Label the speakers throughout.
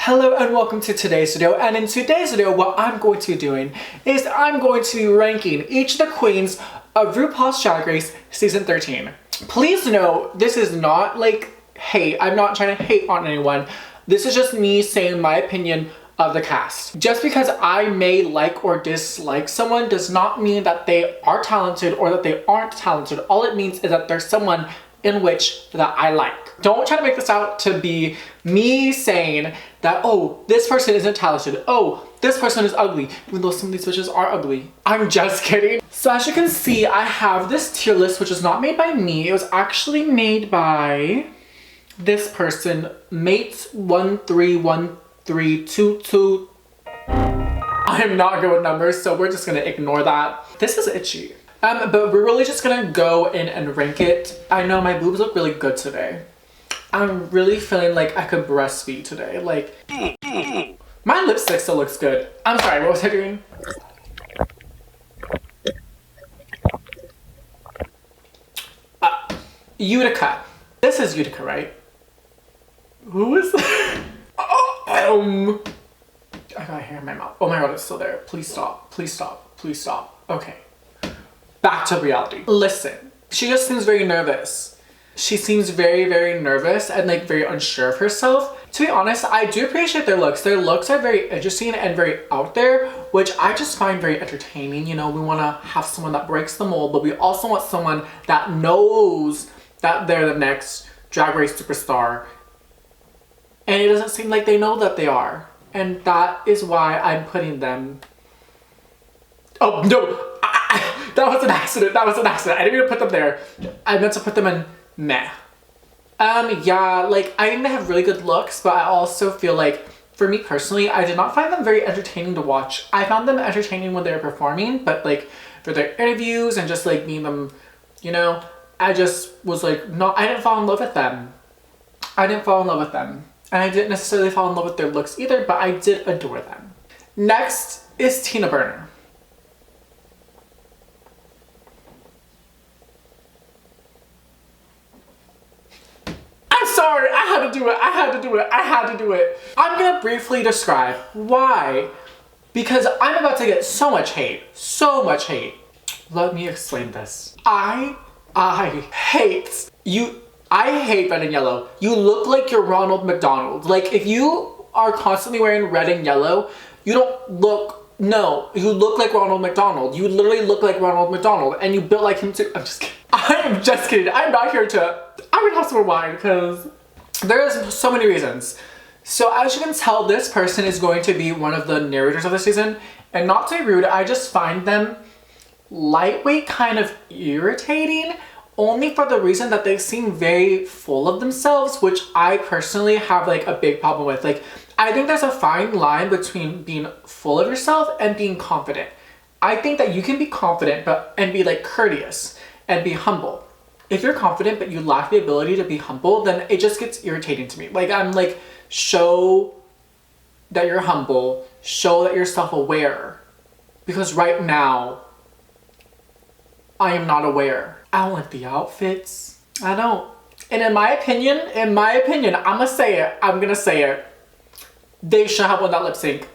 Speaker 1: Hello and welcome to today's video, and in today's video what I'm going to be doing is I'm going to be ranking each of the queens of RuPaul's Drag Race Season 13. Please note, this is not like hate. I'm not trying to hate on anyone. This is just me saying my opinion of the cast. Just because I may like or dislike someone does not mean that they are talented or that they aren't talented. All it means is that there's someone in which that I like. Don't try to make this out to be me saying that, oh, this person isn't talented. Oh, this person is ugly, even though some of these bitches are ugly. I'm just kidding. So as you can see, I have this tier list, which was not made by me. It was actually made by this person, Mates131322. I am not good with numbers, so we're just gonna ignore that. This is itchy. But we're really just gonna go in and rank it. I know my boobs look really good today. I'm really feeling like I could breastfeed today. Like, my lipstick still looks good. I'm sorry, what was I doing? Utica. This is Utica, right? Who is that? I got hair in my mouth. Oh my god, it's still there. Please stop. Please stop. Please stop. Okay. Back to reality. Listen, she just seems very nervous. She seems very, very nervous and like very unsure of herself. To be honest, I do appreciate their looks. Their looks are very interesting and very out there, which I just find very entertaining. You know, we want to have someone that breaks the mold, but we also want someone that knows that they're the next Drag Race superstar. And it doesn't seem like they know that they are. And that is why I'm putting them... Oh, no! That was an accident. That was an accident. I didn't even put them there. I meant to put them in meh. Yeah, like, I think they have really good looks, but I also feel like, for me personally, I did not find them very entertaining to watch. I found them entertaining when they were performing, but like, for their interviews and just like meeting them, you know, I just was like, I didn't fall in love with them. I didn't fall in love with them. And I didn't necessarily fall in love with their looks either, but I did adore them. Next is Tina Burner. Sorry, I had to do it. I had to do it. I had to do it. I'm gonna briefly describe why. Because I'm about to get so much hate. So much hate. Let me explain this. I hate you. I hate red and yellow. You look like you're Ronald McDonald. Like, if you are constantly wearing red and yellow, you don't look, no, you look like Ronald McDonald. You literally look like Ronald McDonald, and you built like him too. I'm just kidding. I'm just kidding. I'm not here to, I'm gonna have some more wine because there's so many reasons. So as you can tell, this person is going to be one of the narrators of the season, and not to be rude, I just find them lightweight kind of irritating, only for the reason that they seem very full of themselves, which I personally have like a big problem with. Like, I think there's a fine line between being full of yourself and being confident. I think that you can be confident and be like courteous and be humble. If you're confident but you lack the ability to be humble, then it just gets irritating to me. Like, I'm like, show that you're humble, show that you're self-aware. Because right now, I am not aware. I don't like the outfits. I don't. And in my opinion, I'm gonna say it. They should have won that lip sync.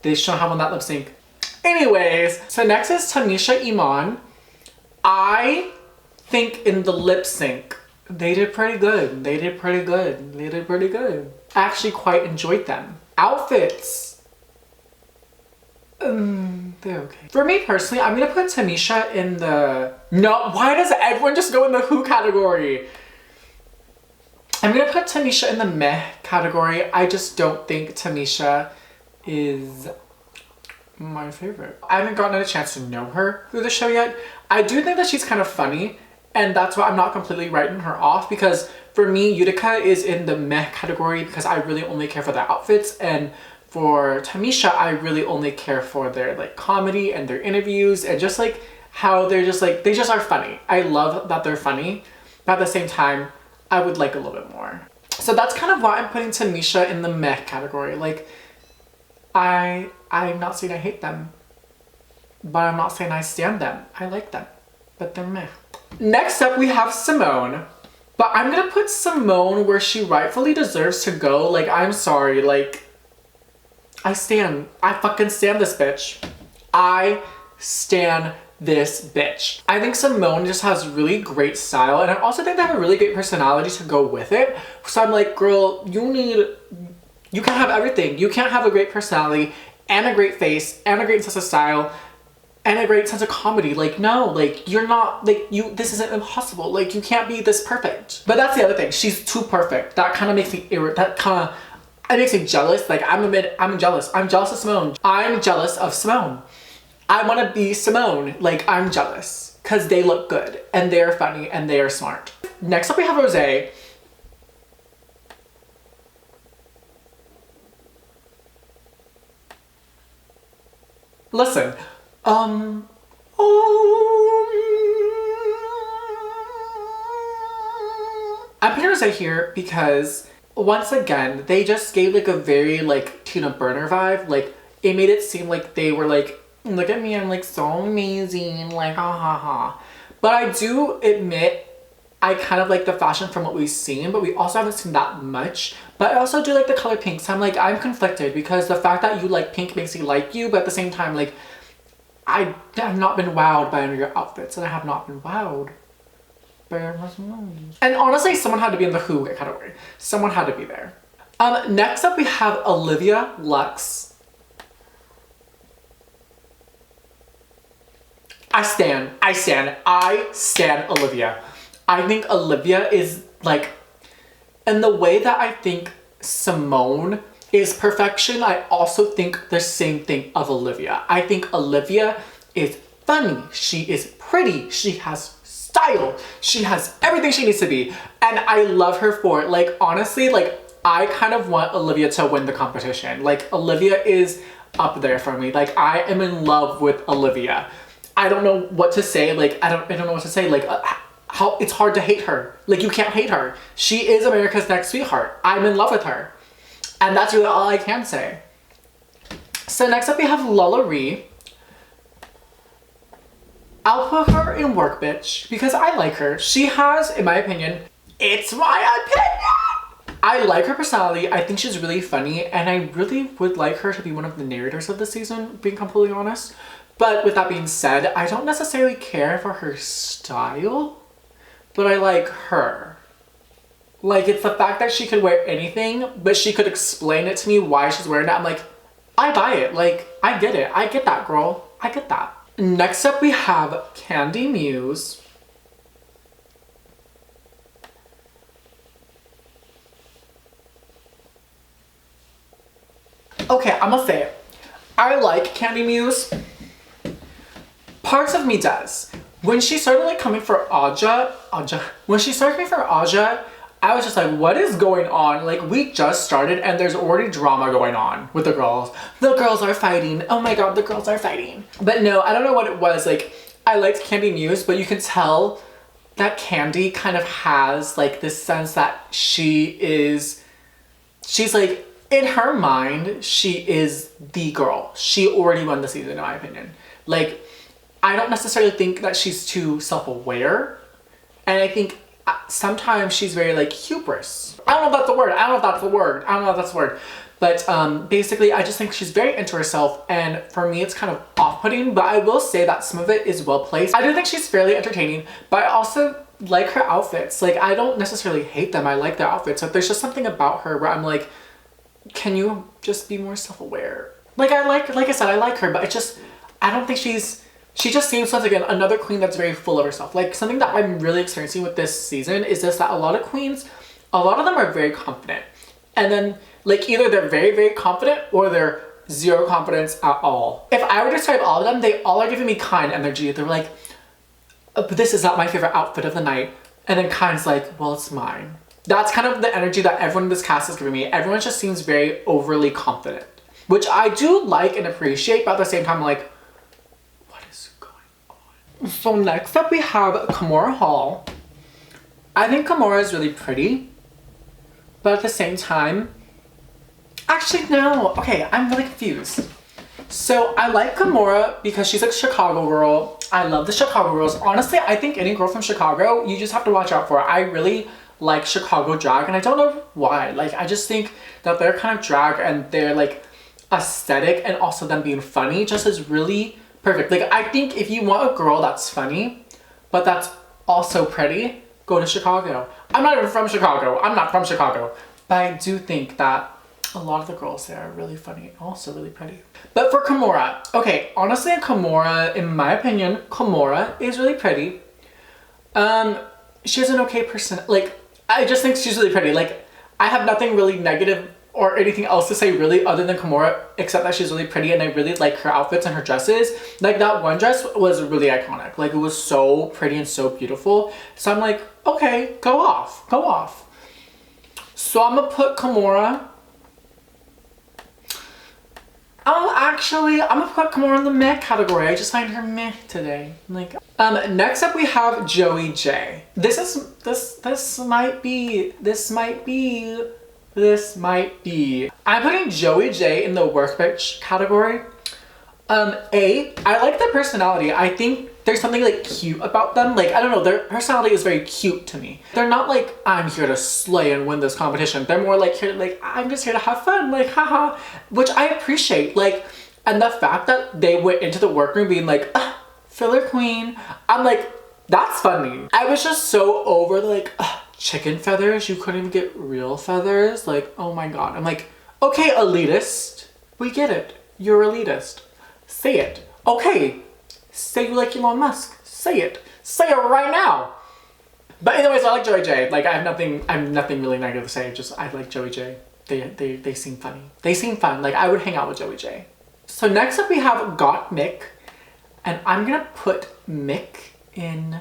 Speaker 1: They should have won that lip sync. Anyways, so next is Tamisha Iman. I think in the lip sync, they did pretty good. They did pretty good. They did pretty good. I actually quite enjoyed them. Outfits. They're okay. For me personally, I'm gonna put Tamisha in the... No, why does everyone just go in the who category? I'm gonna put Tamisha in the meh category. I just don't think Tamisha is my favorite. I haven't gotten a chance to know her through the show yet. I do think that she's kind of funny, and that's why I'm not completely writing her off, because for me, Utica is in the meh category because I really only care for their outfits, and for Tamisha, I really only care for their like comedy and their interviews and just like how they're just like, they just are funny. I love that they're funny, but at the same time, I would like a little bit more. So that's kind of why I'm putting Tamisha in the meh category. Like, I'm not saying I hate them, but I'm not saying I stand them. I like them, but they're meh. Next up, we have Simone. But I'm gonna put Simone where she rightfully deserves to go. Like, I'm sorry, like, I fucking stan this bitch. I stan this bitch. I think Simone just has really great style, and I also think they have a really great personality to go with it. So I'm like, girl, you can have everything. You can't have a great personality and a great face and a great sense of style and a great sense of comedy. Like, no, like, you're not, like, this isn't impossible. Like, you can't be this perfect. But that's the other thing. She's too perfect. That kind of makes me it makes me jealous. Like, I'm jealous. I'm jealous of Simone. I'm jealous of Simone. I want to be Simone. Like, I'm jealous because they look good and they're funny and they are smart. Next up, we have Rosé. Listen, I'm putting Rosé here because once again, they just gave like a very like Tina Burner vibe. Like, it made it seem like they were like, look at me, I'm like so amazing, like ha ha ha. But I do admit I kind of like the fashion from what we've seen, but we also haven't seen that much. But I also do like the color pink, so I'm conflicted because the fact that you like pink makes me like you, but at the same time, like, I have not been wowed by any of your outfits, and I have not been wowed by your personalities. And honestly, someone had to be in the Who category. Someone had to be there. Next up we have Olivia Lux. I stan Olivia. I think Olivia is like, in the way that I think Simone is perfection, I also think the same thing of Olivia. I think Olivia is funny. She is pretty. She has style. She has everything she needs to be. And I love her for it. Like, honestly, like, I kind of want Olivia to win the competition. Like, Olivia is up there for me. Like, I am in love with Olivia. I don't know what to say. Like, I don't know what to say. Like, how it's hard to hate her. Like, you can't hate her. She is America's Next Sweetheart. I'm in love with her. And that's really all I can say. So next up we have Lullarie. I'll put her in work bitch because I like her. She has, in my opinion, it's my opinion, I like her personality. I think she's really funny, and I really would like her to be one of the narrators of the season, being completely honest. But with that being said, I don't necessarily care for her style, but I like her. Like, it's the fact that she could wear anything, but she could explain it to me why she's wearing it. I'm like, I buy it. Like, I get it. I get that, girl. I get that. Next up, we have Kandy Muse. Okay, I'm gonna say it. I like Kandy Muse. Parts of me does. When she started like coming for when she started coming for Aja, I was just like, what is going on? Like, we just started and there's already drama going on with the girls. The girls are fighting. Oh my god, the girls are fighting. But no, I don't know what it was. Like, I liked Kandy Muse, but you can tell that Kandy kind of has like this sense that she's like, in her mind, she is the girl. She already won the season, in my opinion. Like, I don't necessarily think that she's too self-aware. And I think sometimes she's very like hubris. I don't know if that's the word. But basically, I just think she's very into herself, and for me it's kind of off-putting, but I will say that some of it is well placed. I do think she's fairly entertaining, but I also like her outfits. Like, I don't necessarily hate them. I like their outfits. But there's just something about her where I'm like, can you just be more self-aware? Like I said, I like her, but I don't think she just seems like another queen that's very full of herself. Like, something that I'm really experiencing with this season is this, that a lot of queens, a lot of them are very confident. And then, like, either they're very, very confident or they're zero confidence at all. If I were to describe all of them, they all are giving me kind energy. They're like, but this is not my favorite outfit of the night. And then kind's like, well, it's mine. That's kind of the energy that everyone in this cast is giving me. Everyone just seems very overly confident, which I do like and appreciate, but at the same time, like, so next up we have Kimora Hall. I think Kimora is really pretty, but at the same time, actually no, okay, I'm really confused. So I like Kimora because she's a Chicago girl. I love the Chicago girls. Honestly, I think any girl from Chicago, you just have to watch out for. I really like Chicago drag, and I don't know why. Like, I just think that they're kind of drag, and they're like, aesthetic and also them being funny just is really perfect. Like, I think if you want a girl that's funny, but that's also pretty, go to Chicago. I'm not even from Chicago. I'm not from Chicago. But I do think that a lot of the girls there are really funny and also really pretty. But for Kimora, okay, honestly, Kimora, in my opinion, Kimora is really pretty. She has an okay person. Like, I just think she's really pretty. Like, I have nothing really negative or anything else to say really other than Kimora, except that she's really pretty and I really like her outfits and her dresses. Like, that one dress was really iconic. Like, it was so pretty and so beautiful. So I'm like, okay, go off, go off. So I'm gonna put Kimora. Oh, actually, I'm gonna put Kimora in the meh category. I just find her meh today. Like, next up we have Joey J. This might be. I'm putting Joey J in the work bitch category. I like their personality. I think there's something like cute about them. Like, I don't know, their personality is very cute to me. They're not like, I'm here to slay and win this competition. They're more like, here, like, I'm just here to have fun, like, haha, which I appreciate. Like, and the fact that they went into the workroom being like, filler queen. I'm like, that's funny. I was just so over like, chicken feathers. You couldn't even get real feathers. Like, oh my God. I'm like, okay, elitist. We get it. You're elitist. Say it. Okay. Say you like Elon Musk. Say it. Say it right now. But anyways, I like Joey J. Like, I have nothing really negative to say. Just, I like Joey J. They seem funny. They seem fun. Like, I would hang out with Joey J. So next up we have Got Mick. And I'm gonna put Mick in...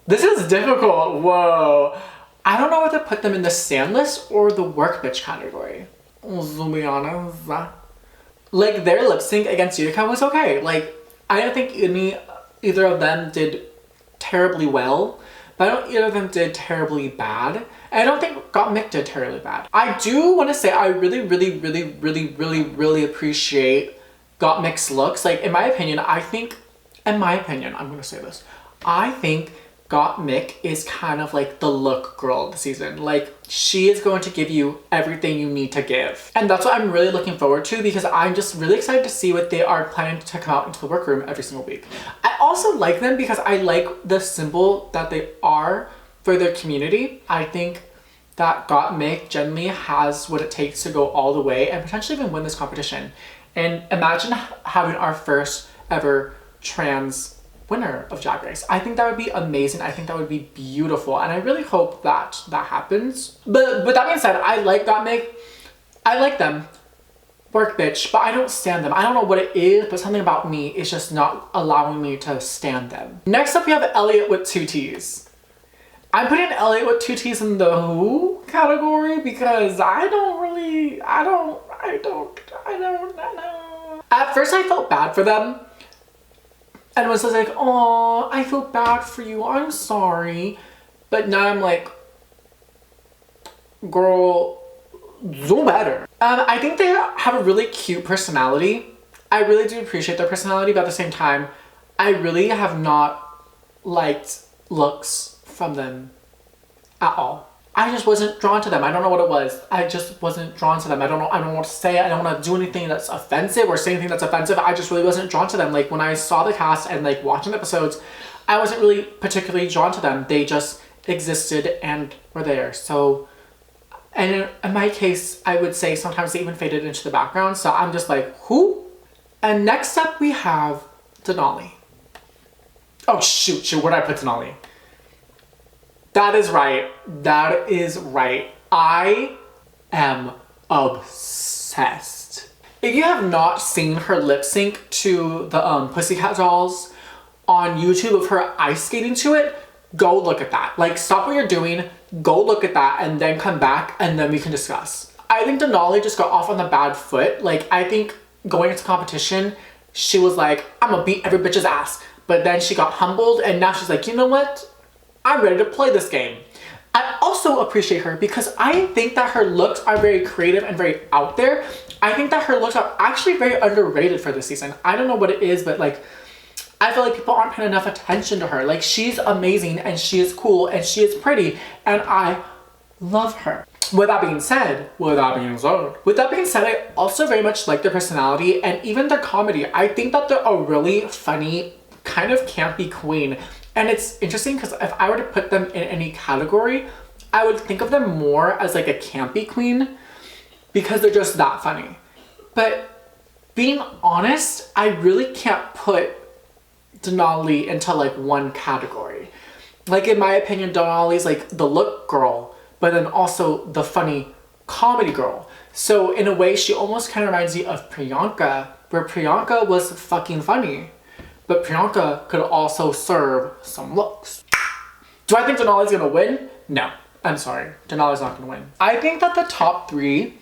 Speaker 1: This is difficult. Whoa. I don't know whether to put them in the Sandless or the Work Bitch category. To be honest. Like, their lip sync against Utica was okay. Like, I don't think either of them did terribly well, but I don't either of them did terribly bad. And I don't think Got Mick did terribly bad. I do want to say I really appreciate Got Mick's looks. Like, in my opinion, I'm going to say this. I think Got Mick is kind of like the look girl of the season. Like, she is going to give you everything you need to give. And that's what I'm really looking forward to, because I'm just really excited to see what they are planning to come out into the workroom every single week. I also like them because I like the symbol that they are for their community. I think that Got Mick generally has what it takes to go all the way and potentially even win this competition. And imagine having our first ever trans winner of Drag Race. I think that would be amazing. I think that would be beautiful. And I really hope that that happens. But with that being said, I like Got Mick. I like them. Work bitch. But I don't stand them. I don't know what it is, but something about me is just not allowing me to stand them. Next up, we have Elliot with 2 T's. I'm putting Elliot with 2 T's in the who category because I don't know. At first, I felt bad for them. And was just like, oh, I feel bad for you. I'm sorry. But now I'm like, girl, do better. I think they have a really cute personality. I really do appreciate their personality, but at the same time, I really have not liked looks from them at all. I just wasn't drawn to them. I don't know what it was. I just wasn't drawn to them. I don't know what to say. I don't want to do anything that's offensive or say anything that's offensive. I just really wasn't drawn to them. Like, when I saw the cast and like watching the episodes, I wasn't really particularly drawn to them. They just existed and were there. So, and in my case, I would say sometimes they even faded into the background. So I'm just like, who? And next up we have Denali. Oh shoot, where did I put Denali? That is right. That is right. I am obsessed. If you have not seen her lip sync to the Pussycat Dolls on YouTube of her ice skating to it, go look at that. Like, stop what you're doing, go look at that, and then come back, and then we can discuss. I think Denali just got off on the bad foot. Like, I think going into competition, she was like, I'm gonna beat every bitch's ass. But then she got humbled, and now she's like, you know what? I'm ready to play this game. I also appreciate her because I think that her looks are very creative and very out there. I think that her looks are actually very underrated for this season. I don't know what it is, but like, I feel like people aren't paying enough attention to her. Like, she's amazing and she is cool and she is pretty and I love her. With that being said, I also very much like their personality and even their comedy. I think that they're a really funny, kind of campy queen. And it's interesting because if I were to put them in any category, I would think of them more as like a campy queen because they're just that funny. But being honest, I really can't put Denali into like one category. Like in my opinion, Denali's like the look girl, but then also the funny comedy girl. So in a way, she almost kind of reminds me of Priyanka, where Priyanka was fucking funny, but Priyanka could also serve some looks. Do I think Denali's gonna win? No, I'm sorry, Denali's not gonna win. I think that the top three,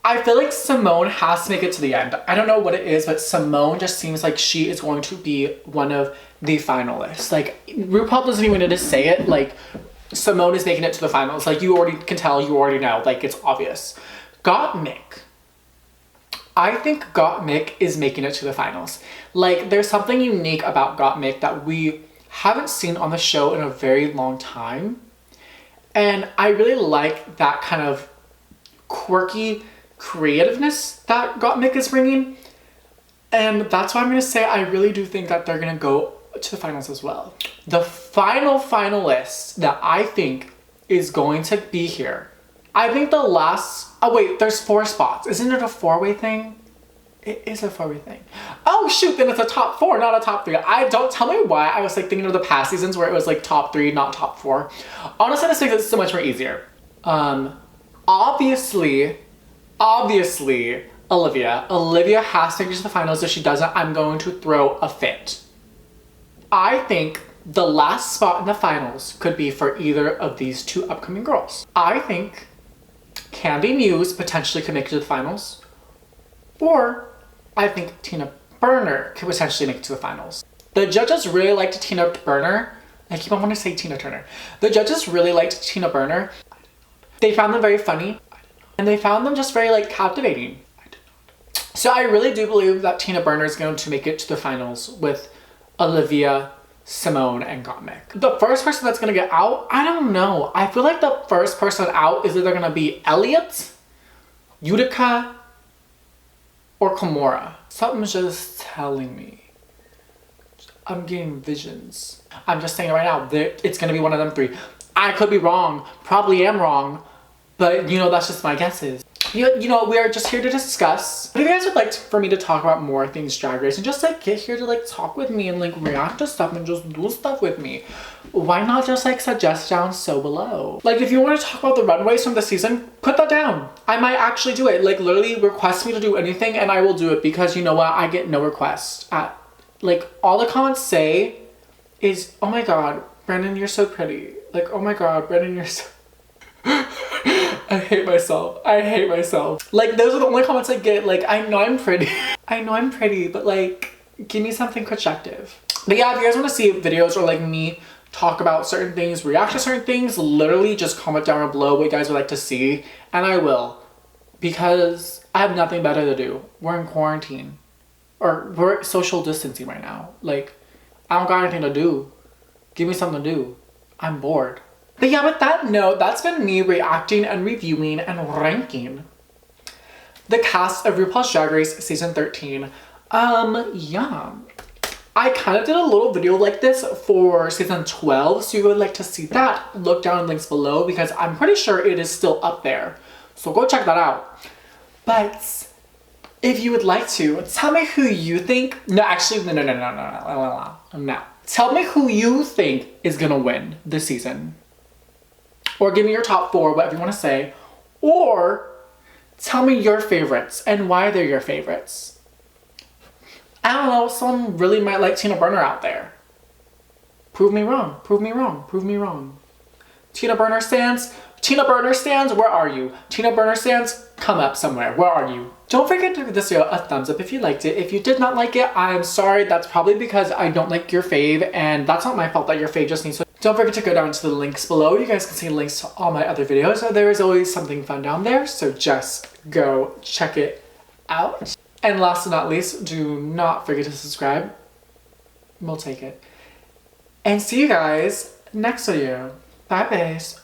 Speaker 1: I feel like Simone has to make it to the end. I don't know what it is, but Simone just seems like she is going to be one of the finalists. Like, RuPaul doesn't even need to say it. Like, Simone is making it to the finals. Like, you already can tell, you already know. Like, it's obvious. Gottmik. I think Gottmik is making it to the finals. Like, there's something unique about Gottmik that we haven't seen on the show in a very long time. And I really like that kind of quirky creativeness that Gottmik is bringing, and that's why I'm gonna say I really do think that they're gonna go to the finals as well. The final finalist that I think is going to be here, I think the last, oh wait, there's 4 spots. Isn't it a 4-way thing? It is a 4-way thing. Oh shoot, then it's a top 4, not a top 3. Don't tell me why I was like thinking of the past seasons where it was like top 3, not top 4. Honestly, this makes it so much more easier. Obviously, Olivia. Olivia has to make it to the finals. If she doesn't, I'm going to throw a fit. I think the last spot in the finals could be for either of these 2 upcoming girls. I think Kandy Muse potentially could make it to the finals, or I think Tina Burner could potentially make it to the finals. The judges really liked Tina Burner. I keep on wanting to say Tina Turner. The judges really liked Tina Burner. They found them very funny. And they found them just very like captivating. So I really do believe that Tina Burner is going to make it to the finals with Olivia, Simone, and Gottmik. The first person that's gonna get out, I don't know. I feel like the first person out is either gonna be Elliot, Utica, or Kimora. Something's just telling me. I'm getting visions. I'm just saying it right now, it's gonna be one of them 3. I could be wrong, probably am wrong, but you know, that's just my guesses. You know, we are just here to discuss. If you guys would like for me to talk about more things Drag Race and just like get here to like talk with me and like react to stuff and just do stuff with me, why not just like suggest down so below? Like if you want to talk about the runways from the season, put that down. I might actually do it. Like literally request me to do anything and I will do it, because you know what? I get no requests. Like all the comments say is, oh my god, Brandon, you're so pretty. Like, oh my god, Brandon, you're so... I hate myself. I hate myself. Like, those are the only comments I get. Like, I know I'm pretty. I know I'm pretty, but like, give me something constructive. But yeah, if you guys want to see videos or like me talk about certain things, react to certain things, literally just comment down below what you guys would like to see. And I will. Because I have nothing better to do. We're in quarantine. Or we're social distancing right now. Like, I don't got anything to do. Give me something to do. I'm bored. But yeah, with that note, that's been me reacting and reviewing and ranking the cast of RuPaul's Drag Race Season 13. Yeah. I kind of did a little video like this for Season 12, so if you would like to see that, look down in links below, because I'm pretty sure it is still up there. So go check that out. But if you would like to, tell me who you think... No, actually, no. Tell me who you think is gonna win this season. Or give me your top 4, whatever you want to say. Or tell me your favorites and why they're your favorites. I don't know, someone really might like Tina Burner out there. Prove me wrong, prove me wrong, prove me wrong. Tina Burner stands, where are you? Tina Burner stands, come up somewhere, where are you? Don't forget to give this video a thumbs up if you liked it. If you did not like it, I'm sorry. That's probably because I don't like your fave, and that's not my fault that your fave just needs to... Don't forget to go down to the links below. You guys can see links to all my other videos. There is always something fun down there, so just go check it out. And last but not least, do not forget to subscribe. We'll take it. And see you guys next video. Bye, guys.